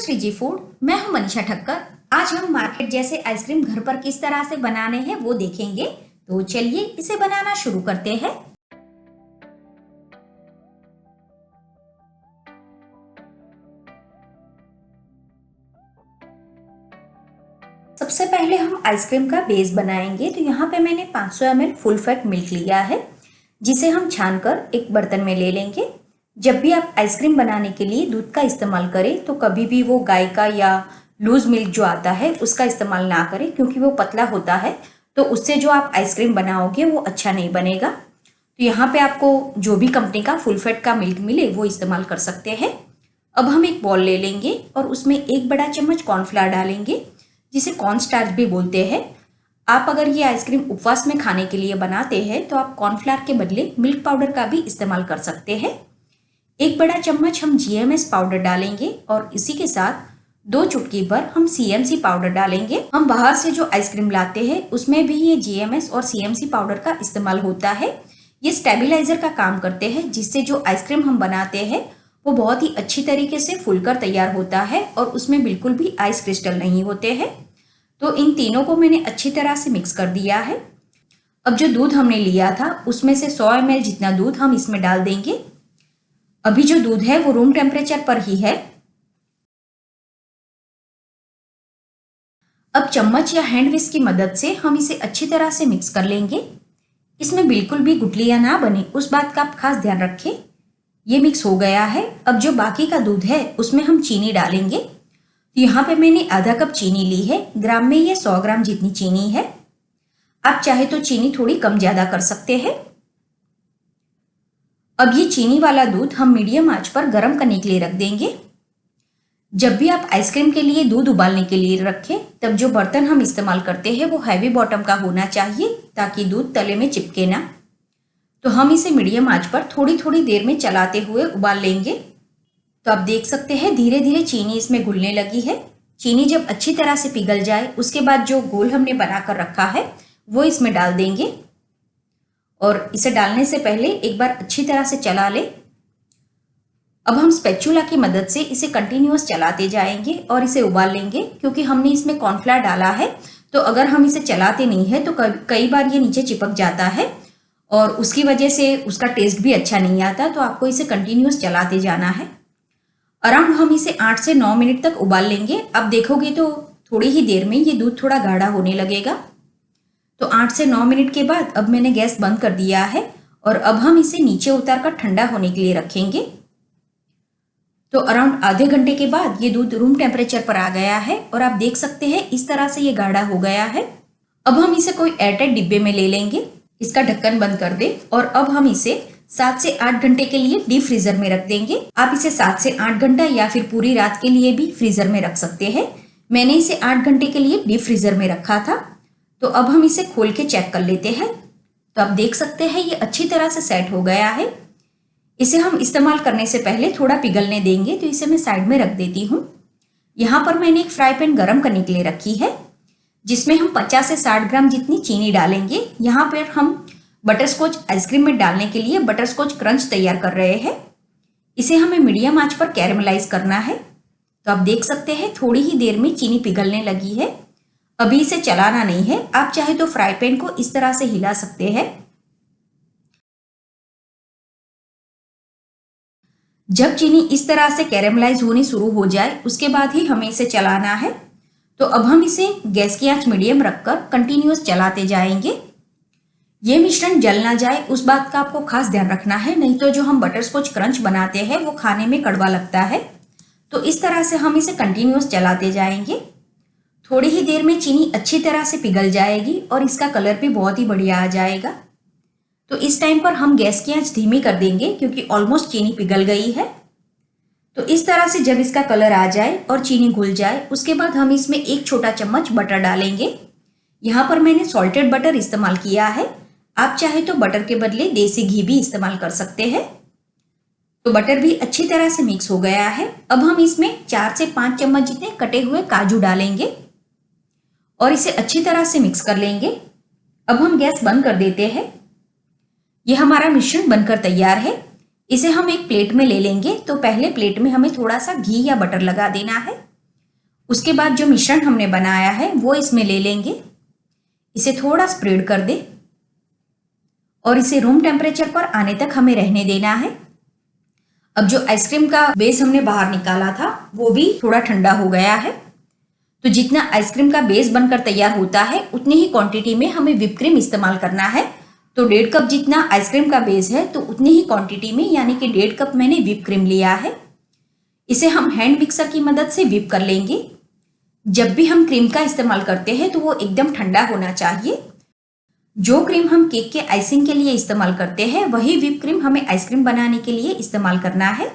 श्री जी food. मैं हूं मनीषा ठक्कर। आज हम मार्केट जैसे आइसक्रीम घर पर किस तरह से बनाने हैं वो देखेंगे। तो चलिए इसे बनाना शुरू करते हैं। सबसे पहले हम आइसक्रीम का बेस बनाएंगे। तो यहाँ पे मैंने 500 ml फुल फैट मिल्क लिया है, जिसे हम छानकर एक बर्तन में ले लेंगे। जब भी आप आइसक्रीम बनाने के लिए दूध का इस्तेमाल करें तो कभी भी वो गाय का या लूज मिल्क जो आता है उसका इस्तेमाल ना करें, क्योंकि वो पतला होता है तो उससे जो आप आइसक्रीम बनाओगे वो अच्छा नहीं बनेगा। तो यहाँ पे आपको जो भी कंपनी का फुल फैट का मिल्क मिले वो इस्तेमाल कर सकते हैं। अब हम एक बॉल ले लेंगे और उसमें 1 बड़ा चम्मच कॉर्नफ्लावर डालेंगे, जिसे कॉर्न स्टार्च भी बोलते हैं। आप अगर ये आइसक्रीम उपवास में खाने के लिए बनाते हैं तो आप कॉर्नफ्लावर के बदले मिल्क पाउडर का भी इस्तेमाल कर सकते हैं। 1 बड़ा चम्मच हम GMS पाउडर डालेंगे और इसी के साथ 2 चुटकी भर हम CMC पाउडर डालेंगे। हम बाहर से जो आइसक्रीम लाते हैं उसमें भी ये GMS और CMC पाउडर का इस्तेमाल होता है। ये स्टेबलाइजर का काम करते हैं, जिससे जो आइसक्रीम हम बनाते हैं वो बहुत ही अच्छी तरीके से फूलकर तैयार होता है और उसमें बिल्कुल भी आइस क्रिस्टल नहीं होते हैं। तो इन तीनों को मैंने अच्छी तरह से मिक्स कर दिया है। अब जो दूध हमने लिया था उसमें से 100 ml जितना दूध हम इसमें डाल देंगे। अभी जो दूध है वो रूम टेम्परेचर पर ही है। अब चम्मच या हैंड विस्क की मदद से हम इसे अच्छी तरह से मिक्स कर लेंगे। इसमें बिल्कुल भी गुठलियां ना बने, उस बात का आप खास ध्यान रखें। ये मिक्स हो गया है। अब जो बाकी का दूध है उसमें हम चीनी डालेंगे। तो यहाँ पे मैंने आधा कप चीनी ली है। ग्राम में ये 100 ग्राम जितनी चीनी है। आप चाहे तो चीनी थोड़ी कम ज्यादा कर सकते हैं। अब ये चीनी वाला दूध हम मीडियम आंच पर गर्म करने के लिए रख देंगे। जब भी आप आइसक्रीम के लिए दूध उबालने के लिए रखें तब जो बर्तन हम इस्तेमाल करते हैं वो हैवी बॉटम का होना चाहिए, ताकि दूध तले में चिपके ना। तो हम इसे मीडियम आंच पर थोड़ी थोड़ी देर में चलाते हुए उबाल लेंगे। तो आप देख सकते हैं धीरे धीरे चीनी इसमें घुलने लगी है। चीनी जब अच्छी तरह से पिघल जाए उसके बाद जो घोल हमने बनाकर रखा है वो इसमें डाल देंगे और इसे डालने से पहले एक बार अच्छी तरह से चला ले। अब हम स्पैचुला की मदद से इसे कंटिन्यूअस चलाते जाएंगे और इसे उबाल लेंगे, क्योंकि हमने इसमें कॉर्नफ्लावर डाला है। तो अगर हम इसे चलाते नहीं है तो कई बार ये नीचे चिपक जाता है और उसकी वजह से उसका टेस्ट भी अच्छा नहीं आता। तो आपको इसे कंटिन्यूअस चलाते जाना है। अराउंड हम इसे 8 से 9 मिनट तक उबाल लेंगे। अब देखोगे तो थोड़ी ही देर में ये दूध थोड़ा गाढ़ा होने लगेगा। तो 8 से 9 मिनट के बाद अब मैंने गैस बंद कर दिया है और अब हम इसे नीचे उतार कर ठंडा होने के लिए रखेंगे। तो अराउंड आधे घंटे के बाद ये दूध रूम टेम्परेचर पर आ गया है और आप देख सकते हैं इस तरह से ये गाढ़ा हो गया है। अब हम इसे कोई एयरटाइट डिब्बे में ले लेंगे, इसका ढक्कन बंद कर दे और अब हम इसे 7 से 8 घंटे के लिए डीप फ्रीजर में रख देंगे। आप इसे 7 से 8 घंटा या फिर पूरी रात के लिए भी फ्रीजर में रख सकते हैं। मैंने इसे 8 घंटे के लिए डीप फ्रीजर में रखा था। तो अब हम इसे खोल के चेक कर लेते हैं। तो आप देख सकते हैं ये अच्छी तरह से सेट हो गया है। इसे हम इस्तेमाल करने से पहले थोड़ा पिघलने देंगे। तो इसे मैं साइड में रख देती हूँ। यहाँ पर मैंने एक फ्राई पैन गर्म करने के लिए रखी है, जिसमें हम 50 से 60 ग्राम जितनी चीनी डालेंगे। यहाँ पर हम बटरस्कॉच आइसक्रीम में डालने के लिए बटरस्कॉच क्रंच तैयार कर रहे हैं। इसे हमें मीडियम आंच पर कैरेमलाइज करना है। तो आप देख सकते हैं थोड़ी ही देर में चीनी पिघलने लगी है। अभी इसे चलाना नहीं है। आप चाहे तो फ्राई पैन को इस तरह से हिला सकते हैं। जब चीनी इस तरह से कैरेमलाइज होनी शुरू हो जाए उसके बाद ही हमें इसे चलाना है। तो अब हम इसे गैस की आंच मीडियम रखकर कंटिन्यूअस चलाते जाएंगे। ये मिश्रण जल ना जाए उस बात का आपको खास ध्यान रखना है, नहीं तो जो हम बटरस्कॉच क्रंच बनाते हैं वो खाने में कड़वा लगता है। तो इस तरह से हम इसे कंटिन्यूअस चलाते जाएंगे। थोड़ी ही देर में चीनी अच्छी तरह से पिघल जाएगी और इसका कलर भी बहुत ही बढ़िया आ जाएगा। तो इस टाइम पर हम गैस की आंच धीमी कर देंगे, क्योंकि ऑलमोस्ट चीनी पिघल गई है। तो इस तरह से जब इसका कलर आ जाए और चीनी घुल जाए उसके बाद हम इसमें 1 छोटा चम्मच बटर डालेंगे। यहाँ पर मैंने सॉल्टेड बटर इस्तेमाल किया है। आप चाहे तो बटर के बदले देसी घी भी इस्तेमाल कर सकते हैं। तो बटर भी अच्छी तरह से मिक्स हो गया है। अब हम इसमें 4 से 5 चम्मच जितने कटे हुए काजू डालेंगे और इसे अच्छी तरह से मिक्स कर लेंगे। अब हम गैस बंद कर देते हैं। यह हमारा मिश्रण बनकर तैयार है। इसे हम एक प्लेट में ले लेंगे। तो पहले प्लेट में हमें थोड़ा सा घी या बटर लगा देना है। उसके बाद जो मिश्रण हमने बनाया है वो इसमें ले लेंगे, इसे थोड़ा स्प्रेड कर दे और इसे रूम टेम्परेचर पर आने तक हमें रहने देना है। अब जो आइसक्रीम का बेस हमने बाहर निकाला था वो भी थोड़ा ठंडा हो गया है। तो जितना आइसक्रीम का बेस बनकर तैयार होता है उतनी ही क्वांटिटी में हमें व्हिप क्रीम इस्तेमाल करना है। तो 1.5 कप जितना आइसक्रीम का बेस है तो उतनी ही क्वांटिटी में यानी कि 1.5 कप मैंने व्हिप क्रीम लिया है। इसे हम हैंड मिक्सर की मदद से व्हिप कर लेंगे। जब भी हम क्रीम का इस्तेमाल करते हैं तो वो एकदम ठंडा होना चाहिए। जो क्रीम हम केक के आइसिंग के लिए इस्तेमाल करते हैं वही व्हिप क्रीम हमें आइसक्रीम बनाने के लिए इस्तेमाल करना है।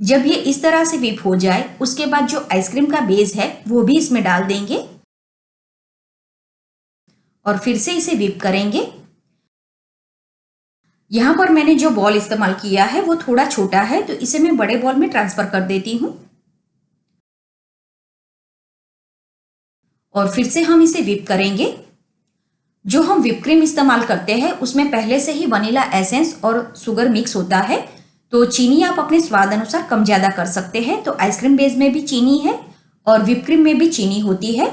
जब ये इस तरह से व्हिप हो जाए उसके बाद जो आइसक्रीम का बेस है वो भी इसमें डाल देंगे और फिर से इसे व्हिप करेंगे। यहां पर मैंने जो बॉल इस्तेमाल किया है वो थोड़ा छोटा है तो इसे मैं बड़े बॉल में ट्रांसफर कर देती हूं और फिर से हम इसे व्हिप करेंगे। जो हम व्हिप क्रीम इस्तेमाल करते हैं उसमें पहले से ही वनीला एसेंस और शुगर मिक्स होता है, तो चीनी आप अपने स्वाद अनुसार कम ज्यादा कर सकते हैं। तो आइसक्रीम बेस में भी चीनी है और व्हिप क्रीम में भी चीनी होती है,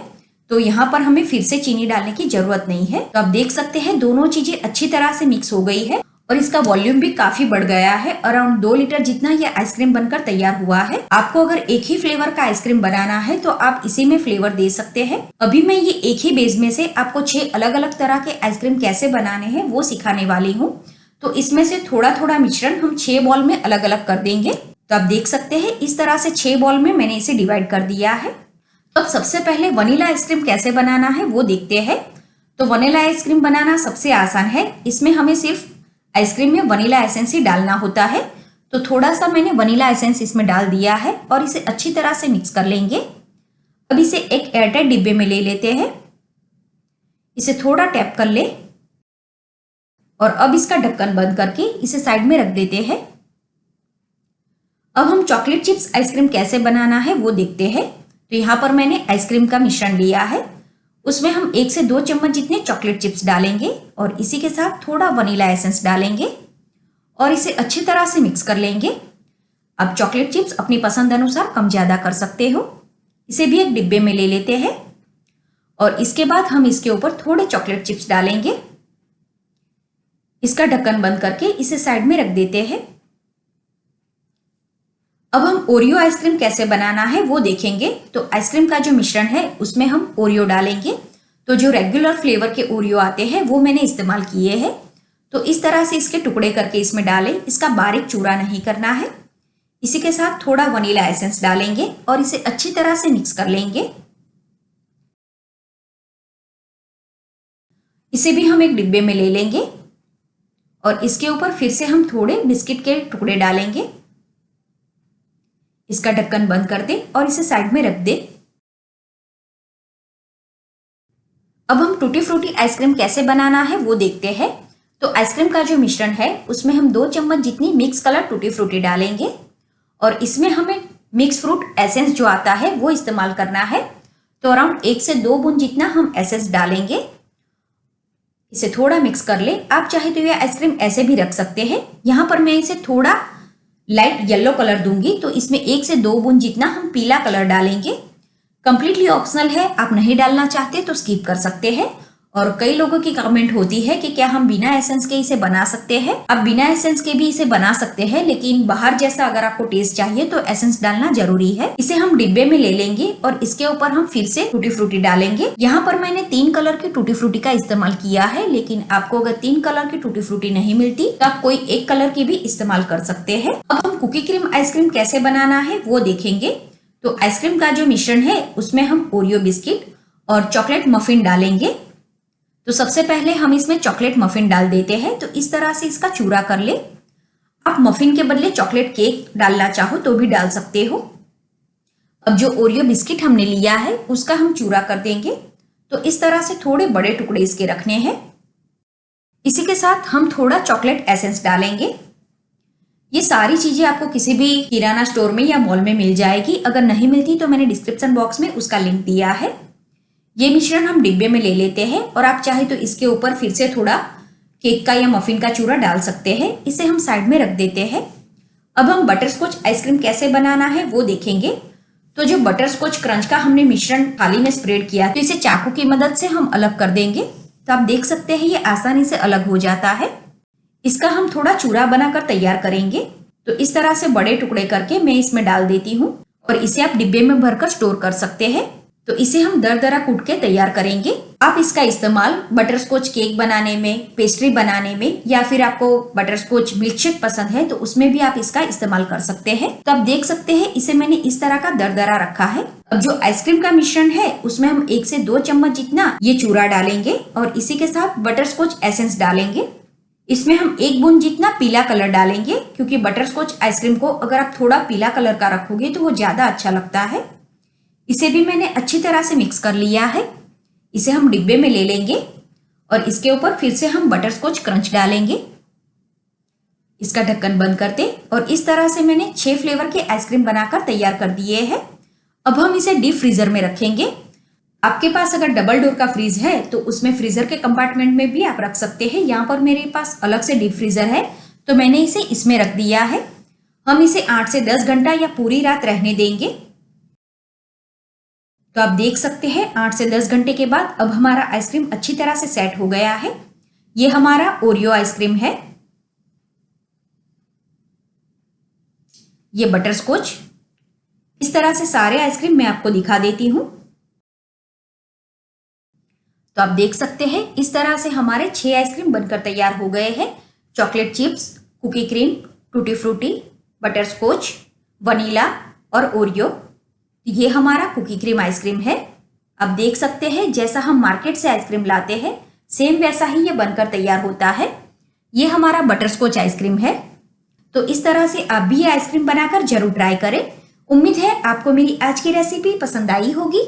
तो यहाँ पर हमें फिर से चीनी डालने की जरूरत नहीं है। तो आप देख सकते हैं दोनों चीजें अच्छी तरह से मिक्स हो गई है और इसका वॉल्यूम भी काफी बढ़ गया है। अराउंड 2 लीटर जितना ये आइसक्रीम बनकर तैयार हुआ है। आपको अगर एक ही फ्लेवर का आइसक्रीम बनाना है तो आप इसी में फ्लेवर दे सकते हैं। अभी मैं ये एक ही बेस में से आपको 6 अलग अलग तरह के आइसक्रीम कैसे बनाने हैं वो सिखाने वाली हूँ। तो इसमें से थोड़ा थोड़ा मिश्रण हम 6 बॉल में अलग अलग कर देंगे। तो आप देख सकते हैं इस तरह से 6 बॉल में मैंने इसे डिवाइड कर दिया है। तो अब सबसे पहले वनीला आइसक्रीम कैसे बनाना है वो देखते हैं। तो वनीला आइसक्रीम बनाना सबसे आसान है। इसमें हमें सिर्फ आइसक्रीम में वनीला एसेंस ही डालना होता है। तो थोड़ा सा मैंने वनीला एसेंस इसमें डाल दिया है और इसे अच्छी तरह से मिक्स कर लेंगे। अब इसे एक एयरटाइट डिब्बे में ले लेते हैं, इसे थोड़ा टैप कर ले और अब इसका ढक्कन बंद करके इसे साइड में रख देते हैं। अब हम चॉकलेट चिप्स आइसक्रीम कैसे बनाना है वो देखते हैं। तो यहाँ पर मैंने आइसक्रीम का मिश्रण लिया है, उसमें हम 1 से 2 चम्मच जितने चॉकलेट चिप्स डालेंगे और इसी के साथ थोड़ा वनीला एसेंस डालेंगे और इसे अच्छी तरह से मिक्स कर लेंगे। अब चॉकलेट चिप्स अपनी पसंद अनुसार कम ज्यादा कर सकते हो। इसे भी एक डिब्बे में ले लेते हैं और इसके बाद हम इसके ऊपर थोड़े चॉकलेट चिप्स डालेंगे। इसका ढक्कन बंद करके इसे साइड में रख देते हैं। अब हम ओरियो आइसक्रीम कैसे बनाना है वो देखेंगे। तो आइसक्रीम का जो मिश्रण है उसमें हम ओरियो डालेंगे। तो जो रेगुलर फ्लेवर के ओरियो आते हैं वो मैंने इस्तेमाल किए हैं। तो इस तरह से इसके टुकड़े करके इसमें डालें, इसका बारीक चूरा नहीं करना है। इसी के साथ थोड़ा वनीला एसेंस डालेंगे और इसे अच्छी तरह से मिक्स कर लेंगे। इसे भी हम एक डिब्बे में ले लेंगे और इसके ऊपर फिर से हम थोड़े बिस्किट के टुकड़े डालेंगे। इसका ढक्कन बंद कर दे और इसे साइड में रख दे। अब हम टूटी फ्रूटी आइसक्रीम कैसे बनाना है वो देखते हैं। तो आइसक्रीम का जो मिश्रण है उसमें हम 2 चम्मच जितनी मिक्स कलर टूटी फ्रूटी डालेंगे और इसमें हमें मिक्स फ्रूट एसेंस जो आता है वो इस्तेमाल करना है। तो अराउंड 1 से 2 बूंद जितना हम एसेंस डालेंगे। इसे थोड़ा मिक्स कर ले। आप चाहे तो ये आइसक्रीम ऐसे भी रख सकते हैं। यहाँ पर मैं इसे थोड़ा लाइट येलो कलर दूंगी, तो इसमें 1 से 2 बूंद जितना हम पीला कलर डालेंगे। कंप्लीटली ऑप्शनल है, आप नहीं डालना चाहते तो स्किप कर सकते हैं। और कई लोगों की कमेंट होती है कि क्या हम बिना एसेंस के इसे बना सकते हैं। आप बिना एसेंस के भी इसे बना सकते हैं, लेकिन बाहर जैसा अगर आपको टेस्ट चाहिए तो एसेंस डालना जरूरी है। इसे हम डिब्बे में ले लेंगे और इसके ऊपर हम फिर से टूटी फ्रूटी डालेंगे। यहाँ पर मैंने 3 कलर की टूटी फ्रूटी का इस्तेमाल किया है, लेकिन आपको अगर 3 कलर की टूटी फ्रूटी नहीं मिलती तो आप कोई 1 कलर की भी इस्तेमाल कर सकते हैं। अब हम कुकी क्रीम आइसक्रीम कैसे बनाना है वो देखेंगे। तो आइसक्रीम का जो मिश्रण है उसमें हम ओरियो बिस्किट और चॉकलेट मफिन डालेंगे। तो सबसे पहले हम इसमें चॉकलेट मफिन डाल देते हैं। तो इस तरह से इसका चूरा कर ले। आप मफिन के बदले चॉकलेट केक डालना चाहो तो भी डाल सकते हो। अब जो ओरियो बिस्किट हमने लिया है उसका हम चूरा कर देंगे। तो इस तरह से थोड़े बड़े टुकड़े इसके रखने हैं। इसी के साथ हम थोड़ा चॉकलेट एसेंस डालेंगे। ये सारी चीजें आपको किसी भी किराना स्टोर में या मॉल में मिल जाएगी। अगर नहीं मिलती तो मैंने डिस्क्रिप्शन बॉक्स में उसका लिंक दिया है। ये मिश्रण हम डिब्बे में ले लेते हैं और आप चाहे तो इसके ऊपर फिर से थोड़ा केक का या मफिन का चूरा डाल सकते हैं। इसे हम साइड में रख देते हैं। अब हम बटर स्कॉच आइसक्रीम कैसे बनाना है वो देखेंगे। तो जो बटर स्कॉच क्रंच का हमने मिश्रण थाली में स्प्रेड किया, तो इसे चाकू की मदद से हम अलग कर देंगे। तो आप देख सकते हैं ये आसानी से अलग हो जाता है। इसका हम थोड़ा चूरा बनाकर तैयार करेंगे। तो इस तरह से बड़े टुकड़े करके मैं इसमें डाल देती हूँ और इसे आप डिब्बे में भरकर स्टोर कर सकते हैं। तो इसे हम दरदरा कूट के तैयार करेंगे। आप इसका इस्तेमाल बटर स्कॉच केक बनाने में, पेस्ट्री बनाने में, या फिर आपको बटर स्कॉच मिल्कशेक पसंद है तो उसमें भी आप इसका इस्तेमाल कर सकते हैं। तो आप देख सकते हैं इसे मैंने इस तरह का दरदरा रखा है। अब जो आइसक्रीम का मिश्रण है उसमें हम 1 से 2 चम्मच जितना ये चूरा डालेंगे और इसी के साथ बटर स्कॉच एसेंस डालेंगे। इसमें हम 1 बूंद जितना पीला कलर डालेंगे, क्योंकि बटर स्कॉच आइसक्रीम को अगर आप थोड़ा पीला कलर का रखोगे तो वो ज्यादा अच्छा लगता है। इसे भी मैंने अच्छी तरह से मिक्स कर लिया है। इसे हम डिब्बे में ले लेंगे और इसके ऊपर फिर से हम बटर स्कॉच क्रंच डालेंगे। इसका ढक्कन बंद कर दें और इस तरह से मैंने 6 फ्लेवर के आइसक्रीम बनाकर तैयार कर दिए हैं। अब हम इसे डीप फ्रीजर में रखेंगे। आपके पास अगर डबल डोर का फ्रीज है तो उसमें फ्रीजर के कंपार्टमेंट में भी आप रख सकते हैं। यहाँ पर मेरे पास अलग से डीप फ्रीजर है तो मैंने इसे इसमें रख दिया है। हम इसे 8 से 10 घंटा या पूरी रात रहने देंगे। तो आप देख सकते हैं 8 से 10 घंटे के बाद अब हमारा आइसक्रीम अच्छी तरह से सेट हो गया है। ये हमारा ओरियो आइसक्रीम है, ये बटर स्कॉच। इस तरह से सारे आइसक्रीम मैं आपको दिखा देती हूं। तो आप देख सकते हैं इस तरह से हमारे 6 आइसक्रीम बनकर तैयार हो गए हैं। Chocolate chips, cookie cream, tutti frutti, butter scotch, vanilla और ओरियो। ये हमारा कुकी क्रीम आइसक्रीम है। आप देख सकते हैं जैसा हम मार्केट से आइसक्रीम लाते हैं सेम वैसा ही ये बनकर तैयार होता है। ये हमारा बटर स्कॉच आइसक्रीम है। तो इस तरह से आप भी ये आइसक्रीम बनाकर जरूर ट्राई करें। उम्मीद है आपको मेरी आज की रेसिपी पसंद आई होगी।